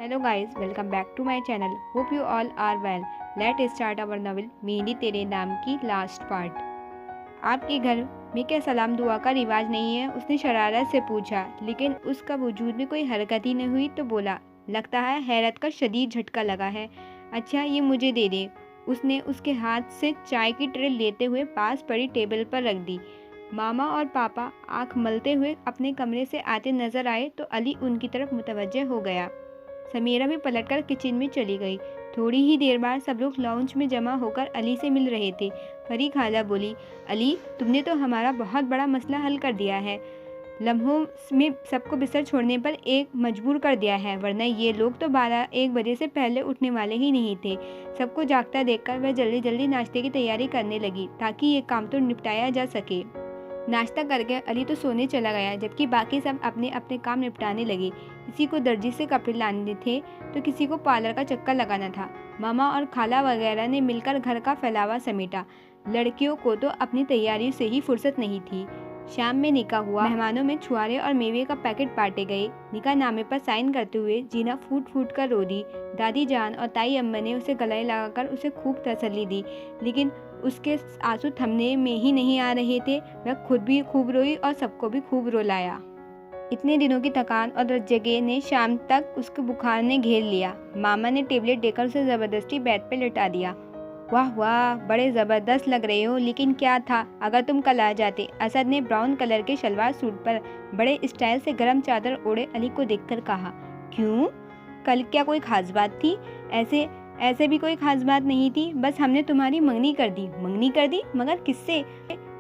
Hello guys, welcome back to my channel. Hope you all are well. Let's start our novel mehndi तेरे नाम की last part. आपके घर में क्या सलाम दुआ का रिवाज नहीं है? उसने शरारत से पूछा, लेकिन उसका वजूद में कोई हरकत ही नहीं हुई तो बोला, लगता है हैरत का शदीद झटका लगा है। अच्छा ये मुझे दे दे। उसने उसके हाथ से चाय की ट्रे लेते हुए पास पड़ी टेबल पर रख दी। मामा और पापा आंख मलते हुए अपने कमरे से आते नजर आए तो अली उनकी तरफ मुतवज्जह हो गया। समीरा भी पलटकर किचन में चली गई। थोड़ी ही देर बाद सब लोग लाउंज में जमा होकर अली से मिल रहे थे। परी खाला बोली, अली तुमने तो हमारा बहुत बड़ा मसला हल कर दिया है। लम्हों में सबको बिस्तर छोड़ने पर एक मजबूर कर दिया है, वरना ये लोग तो 12-1 बजे से पहले उठने वाले ही नहीं थे। सबको जागता देखकर वह जल्दी जल्दी नाश्ते की तैयारी करने लगी ताकि ये काम तो निपटाया जा सके। नाश्ता करके अली तो सोने चला गया, जबकि बाकी सब अपने अपने काम निपटाने लगे। किसी को दर्जी से कपड़े लाने थे तो किसी को पार्लर का चक्कर लगाना था। मामा और खाला वगैरह ने मिलकर घर का फैलावा समेटा। लड़कियों को तो अपनी तैयारी से ही फुर्सत नहीं थी। शाम में निकाह हुआ। मेहमानों में छुआरे और मेवे का पैकेट बांटे गए। निकाह नामे पर साइन करते हुए जीना फूट फूट कर रो दी। दादी जान और ताई अम्मा ने उसे गले लगाकर उसे खूब तसल्ली दी, लेकिन उसके आंसू थमने में ही नहीं आ रहे थे। वह खुद भी खूब रोई और सबको भी खूब रुलाया। इतने दिनों की थकान और रज्जगे ने शाम तक उसके बुखार ने घेर लिया। मामा ने टेबलेट देकर उसे ज़बरदस्ती बेड पे लिटा दिया। वाह वाह, बड़े ज़बरदस्त लग रहे हो, लेकिन क्या था अगर तुम कल आ जाते। असद ने ब्राउन कलर के शलवार सूट पर बड़े स्टाइल से गर्म चादर ओढ़े अली को देखकर कहा। क्यों, कल क्या कोई खास बात थी? ऐसे भी कोई खास बात नहीं थी, बस हमने तुम्हारी मंगनी कर दी। मंगनी कर दी? मगर किससे?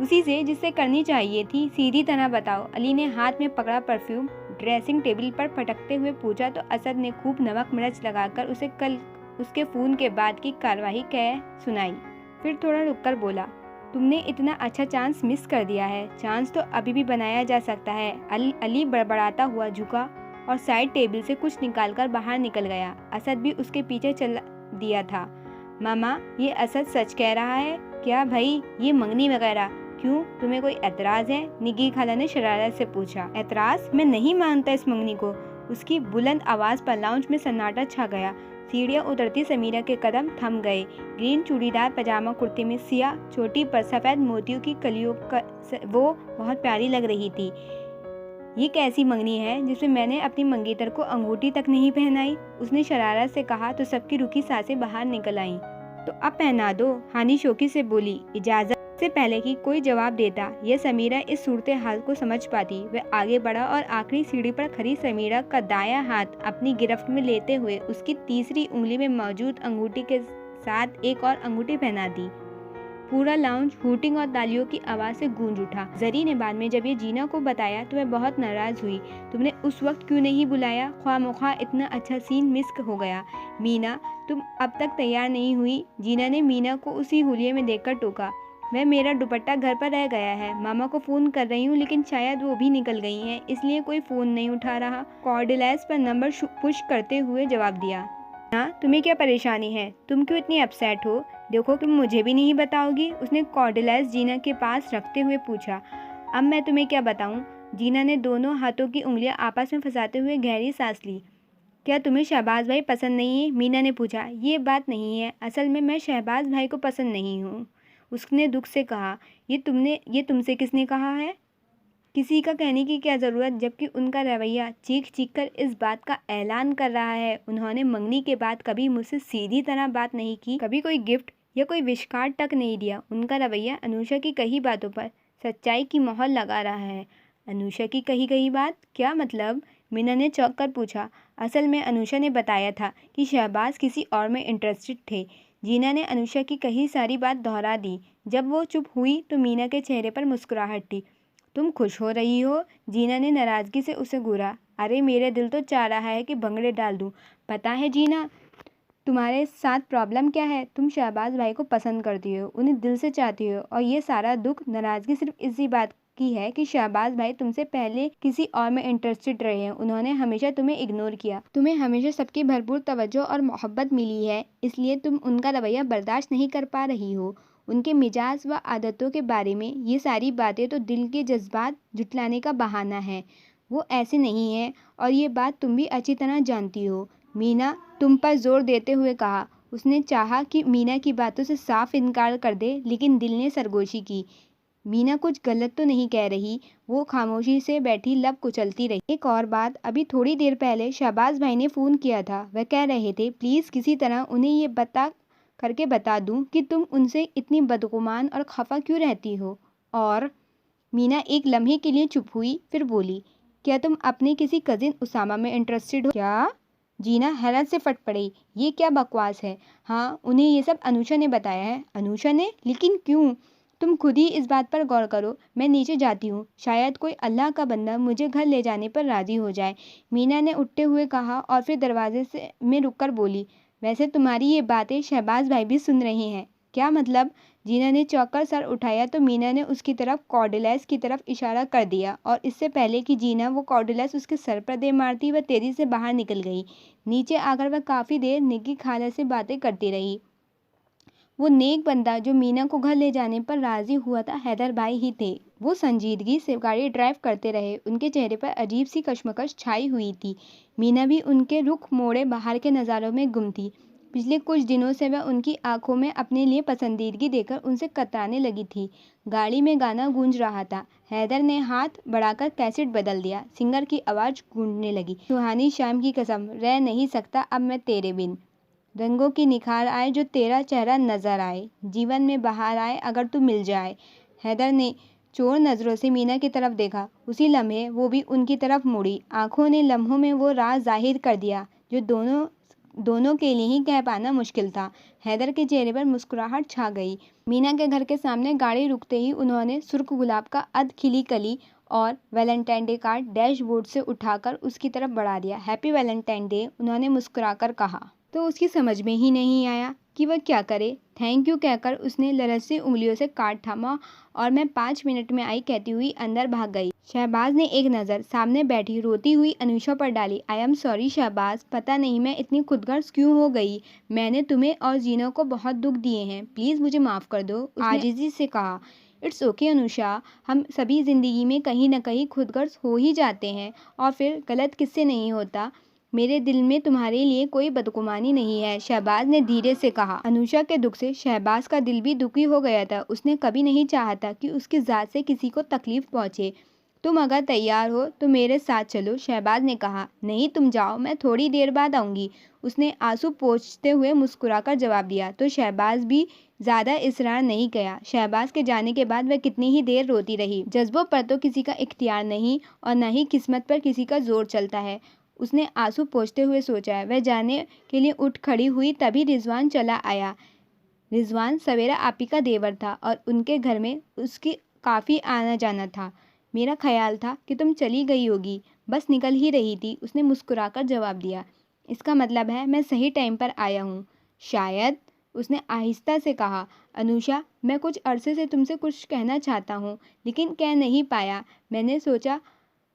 उसी से जिससे करनी चाहिए थी। सीधी तरह बताओ। अली ने हाथ में पकड़ा परफ्यूम ड्रेसिंग टेबल पर पटकते हुए पूछा तो असद ने खूब नमक मिर्च लगाकर उसे कल उसके फ़ोन के बाद की कार्रवाई कह सुनाई। फिर थोड़ा रुककर बोला, तुमने इतना अच्छा चांस मिस कर दिया है। चांस तो अभी भी बनाया जा सकता है। अली बड़बड़ाता हुआ झुका और साइड टेबल से कुछ निकालकर बाहर निकल गया। असद भी उसके पीछे चल दिया था। मामा, ये असद सच कह रहा है क्या भाई? ये मंगनी वगैरह क्यों, तुम्हें कोई एतराज़ है? निगी खाला ने शरारत से पूछा। एतराज़? मैं नहीं मानता इस मंगनी को। उसकी बुलंद आवाज़ पर लाउंज में सन्नाटा छा गया। सीढ़ियाँ उतरती समीरा के कदम थम गए। ग्रीन चूड़ीदार पजामा कुर्ते में सिया चोटी पर सफ़ेद मोतियों की कलियों का वो बहुत प्यारी लग रही थी। ये कैसी मंगनी है जिसमें मैंने अपनी मंगेतर को अंगूठी तक नहीं पहनाई? उसने शरारत से कहा तो सबकी रुकी सांसें बाहर निकल आईं। तो अब पहना दो, हानि शौकी से बोली। इजाज़त से पहले कि कोई जवाब देता यह समीरा इस सूरत हाल को समझ पाती। वह आगे बढ़ा और आखिरी सीढ़ी पर खड़ी समीरा का दायां हाथ अपनी गिरफ्त में लेते हुए उसकी तीसरी उंगली में मौजूद अंगूठी के साथ एक और अंगूठी पहना दी। पूरा लाउंज हूटिंग और तालियों की आवाज़ से गूंज उठा। जरी ने बाद में जब ये जीना को बताया तो वह बहुत नाराज़ हुई। तुमने उस वक्त क्यों नहीं बुलाया? ख्वामख्वाह इतना अच्छा सीन मिस हो गया। मीना, तुम अब तक तैयार नहीं हुई? जीना ने मीना को उसी हुलिये में देखकर टोका। वह मेरा दुपट्टा घर पर रह गया है। मामा को फ़ोन कर रही हूँ, लेकिन शायद वो भी निकल गई हैं, इसलिए कोई फ़ोन नहीं उठा रहा। कॉर्डिलेस पर नंबर पुश करते हुए जवाब दिया। हाँ, तुम्हें क्या परेशानी है? तुम क्यों इतनी अपसेट हो? देखो कि मुझे भी नहीं बताओगी? उसने कॉर्डिलेस जीना के पास रखते हुए पूछा। अब मैं तुम्हें क्या बताऊं? जीना ने दोनों हाथों की उंगलियां आपस में फंसाते हुए गहरी सांस ली। क्या तुम्हें शहबाज भाई पसंद नहीं है? मीना ने पूछा। ये बात नहीं है, असल में मैं शहबाज भाई को पसंद नहीं हूँ, उसने दुख से कहा। ये तुमसे किसने कहा है? किसी का कहने की क्या ज़रूरत, जबकि उनका रवैया चीख चीख कर इस बात का ऐलान कर रहा है। उन्होंने मंगनी के बाद कभी मुझसे सीधी तरह बात नहीं की, कभी कोई गिफ्ट या कोई विश कार्ड तक नहीं दिया। उनका रवैया अनुषा की कही बातों पर सच्चाई की मोहर लगा रहा है। अनुषा की कही बात? क्या मतलब? मीना ने चौंक कर पूछा। असल में अनुषा ने बताया था कि शहबाज किसी और में इंटरेस्टेड थे। जीना ने अनुषा की कही सारी बात दोहरा दी। जब वो चुप हुई तो मीना के चेहरे पर मुस्कुराहट थी। तुम खुश हो रही हो? जीना ने नाराज़गी से उसे घूरा। अरे मेरे दिल तो चाह रहा है कि भंगड़े डाल दूं। पता है जीना, तुम्हारे साथ प्रॉब्लम क्या है? तुम शहबाज भाई को पसंद करती हो, उन्हें दिल से चाहती हो, और ये सारा दुख नाराज़गी सिर्फ इसी बात की है कि शहबाज भाई तुमसे पहले किसी और में इंटरेस्टेड रहे हैं। उन्होंने हमेशा तुम्हें इग्नोर किया। तुम्हें हमेशा सबकी भरपूर तवज्जो और मोहब्बत मिली है, इसलिए तुम उनका रवैया बर्दाश्त नहीं कर पा रही हो। उनके मिजाज व आदतों के बारे में ये सारी बातें तो दिल के जज्बात जुटलाने का बहाना है। वो ऐसे नहीं है और ये बात तुम भी अच्छी तरह जानती हो। मीना तुम पर जोर देते हुए कहा। उसने चाहा कि मीना की बातों से साफ इनकार कर दे, लेकिन दिल ने सरगोशी की। मीना कुछ गलत तो नहीं कह रही। वो खामोशी से बैठी लब कुचलती रही। एक और बात, अभी थोड़ी देर पहले शहबाज भाई ने फ़ोन किया था। वह कह रहे थे प्लीज़ किसी तरह उन्हें ये बता दूं कि तुम उनसे इतनी बदगुमान और खफा क्यों रहती हो। और मीना एक लम्हे के लिए चुप हुई, फिर बोली, क्या तुम अपने किसी कजिन उसामा में इंटरेस्टेड हो क्या? जीना हैरत से फट पड़ी। ये क्या बकवास है? हाँ, उन्हें ये सब अनुषा ने बताया है। अनुषा ने? लेकिन क्यों? तुम खुद ही इस बात पर गौर करो। मैं नीचे जाती हूँ, शायद कोई अल्लाह का बंदा मुझे घर ले जाने पर राजी हो जाए। मीना ने उठते हुए कहा और फिर दरवाजे से में रुककर बोली, वैसे तुम्हारी ये बातें शहबाज भाई भी सुन रहे हैं। क्या मतलब? जीना ने चौंककर सर उठाया तो मीना ने उसकी तरफ कॉर्डिलेस की तरफ इशारा कर दिया और इससे पहले कि जीना वो कॉर्डिलेस उसके सर पर दे मारती, वह तेजी से बाहर निकल गई। नीचे आकर वह काफ़ी देर निग्गी खाला से बातें करती रही। वो नेक बंदा जो मीना को घर ले जाने पर राजी हुआ था, हैदर भाई ही थे। वो संजीदगी से गाड़ी ड्राइव करते रहे। उनके चेहरे पर अजीब सी कश्मकश छाई हुई थी। मीना भी उनके रुख मोड़े बाहर के नज़ारों में गुम थी। पिछले कुछ दिनों से वह उनकी आंखों में अपने लिए पसंदीदगी देकर उनसे कतराने लगी थी। गाड़ी में गाना गूंज रहा था। हैदर ने हाथ बढ़ाकर कैसेट बदल दिया। सिंगर की आवाज़ गूंजने लगी, सुहानी शाम की कसम, रह नहीं सकता अब मैं तेरे बिन। रंगों की निखार आए जो तेरा चेहरा नजर आए, जीवन में बहार आए अगर तू मिल जाए। हैदर ने चोर नज़रों से मीना की तरफ देखा। उसी लम्हे वो भी उनकी तरफ मुड़ी। आंखों ने लम्हों में वो राज जाहिर कर दिया जो दोनों के लिए ही कह पाना मुश्किल था। हैदर के चेहरे पर मुस्कुराहट छा गई। मीना के घर के सामने गाड़ी रुकते ही उन्होंने सुर्ख गुलाब का अध खिली कली और वैलेंटाइन डे कार्ड डैशबोर्ड से उठाकर उसकी तरफ बढ़ा दिया। हैप्पी वैलेंटाइन डे, उन्होंने मुस्कुराकर कहा। तो उसकी समझ में ही नहीं आया कि वह क्या करे। थैंक यू कहकर उसने लरजती उंगलियों से कार्ड थामा और मैं 5 मिनट में आई कहती हुई अंदर भाग गई। शहबाज ने एक नज़र सामने बैठी रोती हुई अनुषा पर डाली। आई एम सॉरी शहबाज, पता नहीं मैं इतनी खुदगर्ज क्यों हो गई। मैंने तुम्हें और जीना को बहुत दुख दिए हैं, प्लीज़ मुझे माफ़ कर दो, उसने आजिज़ी से कहा। इट्स ओके अनुषा, हम सभी ज़िंदगी में कहीं ना कहीं खुदगर्ज हो ही जाते हैं, और फिर गलत किससे नहीं होता। मेरे दिल में तुम्हारे लिए कोई बदगुमानी नहीं है, शहबाज ने धीरे से कहा। अनुषा के दुख से शहबाज का दिल भी दुखी हो गया था। उसने कभी नहीं चाहा था कि उसकी ज़ात से किसी को तकलीफ पहुंचे। तुम अगर तैयार हो तो मेरे साथ चलो, शहबाज ने कहा। नहीं तुम जाओ, मैं थोड़ी देर बाद आऊँगी, उसने आंसू पोंछते हुए मुस्कुराकर जवाब दिया। तो शहबाज भी ज़्यादा इसरार नहीं किया। शहबाज के जाने के बाद वह कितनी ही देर रोती रही। जज्बों पर तो किसी का इख्तियार नहीं और न ही किस्मत पर किसी का जोर चलता है, उसने आंसू पोंछते हुए सोचा। वह जाने के लिए उठ खड़ी हुई तभी रिजवान चला आया। रिजवान सवेरा आपी का देवर था और उनके घर में उसकी काफ़ी आना जाना था। मेरा ख्याल था कि तुम चली गई होगी, बस निकल ही रही थी, उसने मुस्कुराकर जवाब दिया। इसका मतलब है मैं सही टाइम पर आया हूँ शायद, उसने आहिस्ता से कहा। अनुषा, मैं कुछ अरसे से तुमसे कुछ कहना चाहता हूँ लेकिन कह नहीं पाया। मैंने सोचा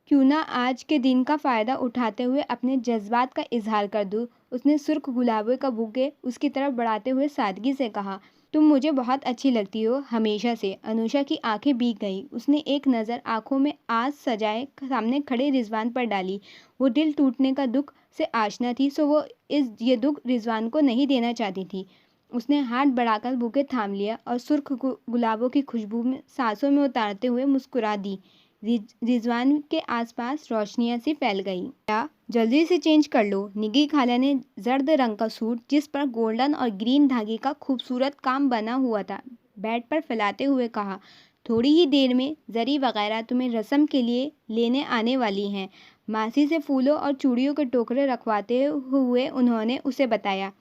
क्यों ना आज के दिन का फ़ायदा उठाते हुए अपने जज्बात का इजहार कर दूँ, उसने सुर्ख गुलाबों का बुके उसकी तरफ बढ़ाते हुए सादगी से कहा। तुम मुझे बहुत अच्छी लगती हो, हमेशा से। अनुषा की आंखें भीग गई। उसने एक नज़र आंखों में आज सजाए सामने खड़े रिजवान पर डाली। वो दिल टूटने का दुख से आशना थी, सो वो ये दुख रिजवान को नहीं देना चाहती थी। उसने हाथ बढ़ाकर बुके थाम लिया और सुर्ख गुलाबों की खुशबू में सांसों में उतारते हुए मुस्कुरा दी। रिजवान के आसपास रोशनियां सी फैल गई। क्या जल्दी से चेंज कर लो, निगी खाला ने जर्द रंग का सूट जिस पर गोल्डन और ग्रीन धागे का खूबसूरत काम बना हुआ था बेड पर फैलाते हुए कहा। थोड़ी ही देर में जरी वगैरह तुम्हें रस्म के लिए लेने आने वाली हैं। मासी से फूलों और चूड़ियों के टोकरे रखवाते हुए उन्होंने उसे बताया।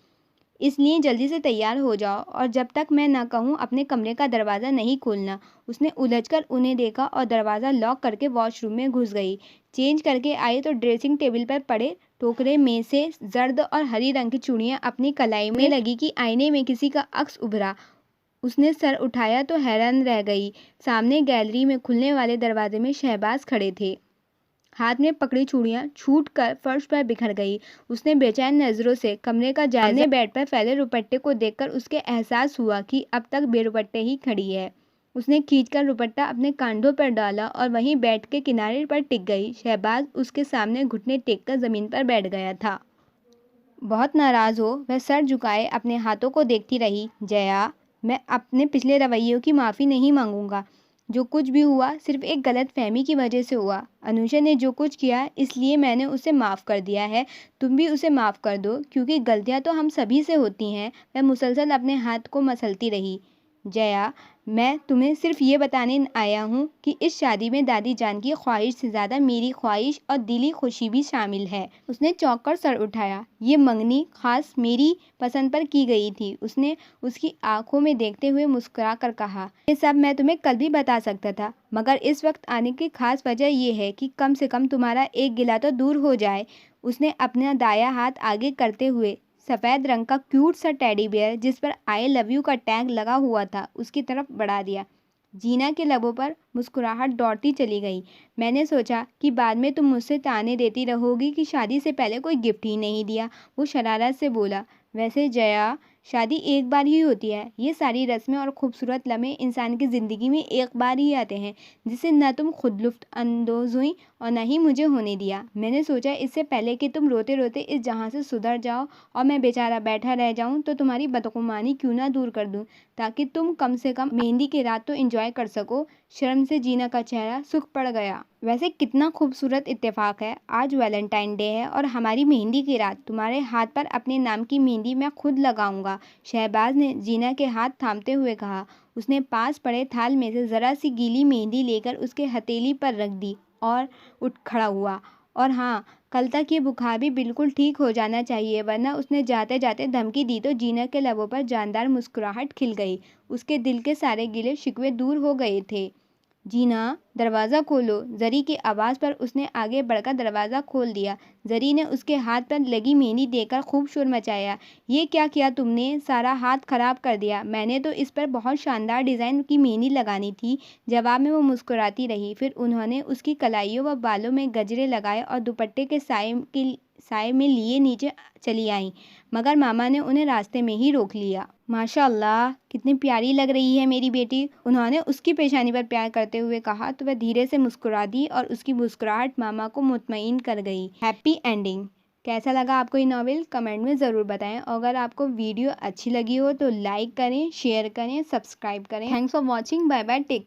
इसलिए जल्दी से तैयार हो जाओ और जब तक मैं ना कहूँ अपने कमरे का दरवाज़ा नहीं खोलना। उसने उलझकर उन्हें देखा और दरवाज़ा लॉक करके वॉशरूम में घुस गई। चेंज करके आई तो ड्रेसिंग टेबल पर पड़े टोकरे में से जर्द और हरी रंग की चूड़ियाँ अपनी कलाई में लगी कि आईने में किसी का अक्स उभरा। उसने सर उठाया तो हैरान रह गई। सामने गैलरी में खुलने वाले दरवाजे में शहबाज खड़े थे। हाथ में पकड़ी चूड़ियां छूट कर फर्श पर बिखर गई। उसने बेचैन नज़रों से कमरे का जायजा बेड पर फैले रुपट्टे को देखकर उसके एहसास हुआ कि अब तक बेरुपट्टे ही खड़ी है। उसने खींचकर रुपट्टा अपने कांधों पर डाला और वहीं बेड के किनारे पर टिक गई। शहबाज उसके सामने घुटने टेक कर ज़मीन पर बैठ गया था। बहुत नाराज़ हो वह सर झुकाए अपने हाथों को देखती रही। जया, मैं अपने पिछले रवैयों की माफ़ी नहीं मांगूंगा। जो कुछ भी हुआ सिर्फ एक गलतफहमी की वजह से हुआ। अनुषा ने जो कुछ किया इसलिए मैंने उसे माफ़ कर दिया है। तुम भी उसे माफ़ कर दो क्योंकि गलतियां तो हम सभी से होती हैं। वह मुसलसल अपने हाथ को मसलती रही। जया, मैं तुम्हें सिर्फ ये बताने आया हूँ कि इस शादी में दादी जान की ख्वाहिश से ज़्यादा मेरी ख्वाहिश और दिली खुशी भी शामिल है। उसने चौंक कर सर उठाया। ये मंगनी खास मेरी पसंद पर की गई थी। उसने उसकी आंखों में देखते हुए मुस्कुरा कर कहा, ये सब मैं तुम्हें कल भी बता सकता था, मगर इस वक्त आने की खास वजह यह है कि कम से कम तुम्हारा एक गिला तो दूर हो जाए। उसने अपना दाया हाथ आगे करते हुए सफ़ेद रंग का क्यूट सा टेडी बेयर जिस पर आई लव यू का टैग लगा हुआ था उसकी तरफ बढ़ा दिया। जीना के लबों पर मुस्कुराहट दौड़ती चली गई। मैंने सोचा कि बाद में तुम मुझसे ताने देती रहोगी कि शादी से पहले कोई गिफ्ट ही नहीं दिया। वो शरारत से बोला। वैसे जया, शादी एक बार ही होती है। ये सारी रस्में और खूबसूरत लम्हे इंसान की ज़िंदगी में एक बार ही आते हैं जिसे न तुम खुद लुत्फ़ अंदोज़ हुई और न ही मुझे होने दिया। मैंने सोचा इससे पहले कि तुम रोते रोते इस जहाँ से सुधर जाओ और मैं बेचारा बैठा रह जाऊं तो तुम्हारी बदगुमानी क्यों ना दूर कर दूं, ताकि तुम कम से कम मेहंदी की रात तो एंजॉय कर सको। शर्म से जीना का चेहरा सूख पड़ गया। वैसे कितना खूबसूरत इत्तेफाक है, आज वैलेंटाइन डे है और हमारी मेहंदी की रात। तुम्हारे हाथ पर अपने नाम की मेहंदी मैं खुद लगाऊंगा। शहबाज ने जीना के हाथ थामते हुए कहा। उसने पास पड़े थाल में से ज़रा सी गीली मेहंदी लेकर उसके हथेली पर रख दी और उठ खड़ा हुआ। और हाँ, कल तक ये बुखार भी बिल्कुल ठीक हो जाना चाहिए, वरना उसने जाते जाते धमकी दी तो जीना के लबों पर जानदार मुस्कुराहट खिल गई। उसके दिल के सारे गिले शिकवे दूर हो गए थे। जीना, दरवाज़ा खोलो। जरी की आवाज़ पर उसने आगे बढ़कर दरवाज़ा खोल दिया। जरी ने उसके हाथ पर लगी मेहंदी देखकर खूब शोर मचाया। ये क्या किया तुमने? सारा हाथ खराब कर दिया। मैंने तो इस पर बहुत शानदार डिज़ाइन की मेहंदी लगानी थी। जवाब में वो मुस्कुराती रही। फिर उन्होंने उसकी कलाइयों व बालों में गजरे लगाए और दुपट्टे के साए में लिए नीचे चली आईं, मगर मामा ने उन्हें रास्ते में ही रोक लिया। माशाअल्लाह, कितनी प्यारी लग रही है मेरी बेटी, उन्होंने उसकी पेशानी पर प्यार करते हुए कहा तो वह धीरे से मुस्कुरा दी और उसकी मुस्कुराहट मामा को मुतमईन कर गई। Happy ending. कैसा लगा आपको ये नॉवेल? कमेंट में ज़रूर बताएं। और अगर आपको वीडियो अच्छी लगी हो तो लाइक करें, शेयर करें, सब्सक्राइब करें। Thanks for watching. Bye bye, take care.